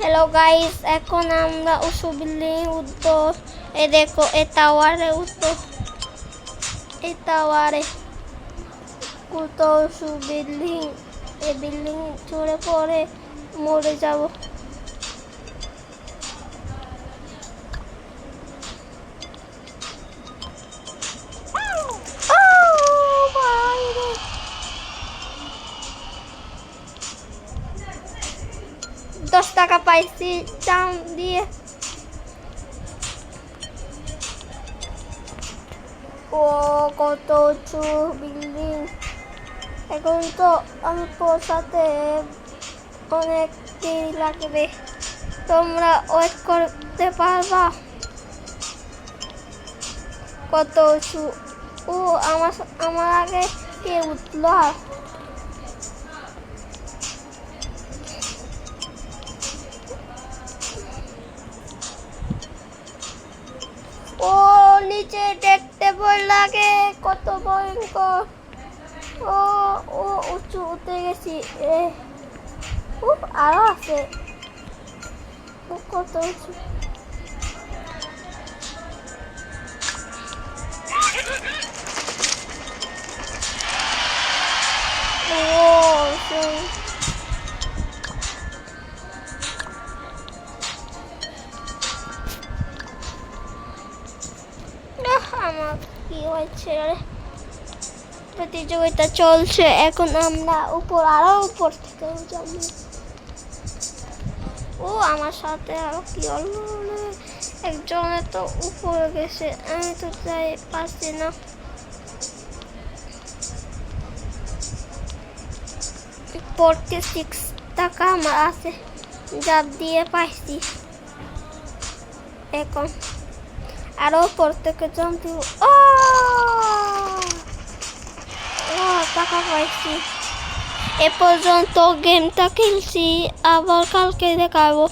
Hello guys, এখন আমরা উঁচু বিল্ডিং উঠবো। এ দেখো, এ টাওয়ারে উঠবো। এই টাওয়ারে কত উঁচু বিল্ডিং। এই বিল্ডিং চড়ে পড়ে মরে যাব। $10 পাইছি চাম দিয়ে। ও কত উঁচু বিল্ডিং। এখন তো আমি পৌঁছাতে অনেক দেরি লাগবে। তোমরা ওয়েট করতে পারবা? কত উঁচু। ও আমার আগে কে উঠলো? ও নিচে দেখতে ভয় লাগে, কত ভয়ঙ্কর। ও ও উঁচু উঠে গেছি। আরো আছে। কত উঁচু। আমার কি হয়েছে? প্রতিযোগিতা চলছে, এখন আমরা আরো উপর থেকে যাবো। ও আমার সাথে আরো কি হলো? একজনে তো উপরে গেছে, আমি তো যাই পারছি না। $46 আমার আছে, জাপ দিয়ে পাইছি। এখন আরো উপর থেকে জাম্প দিব। টাকা পাইছি। এ পর্যন্ত গেমটা খেলছি, আবার কালকে দেখাবো।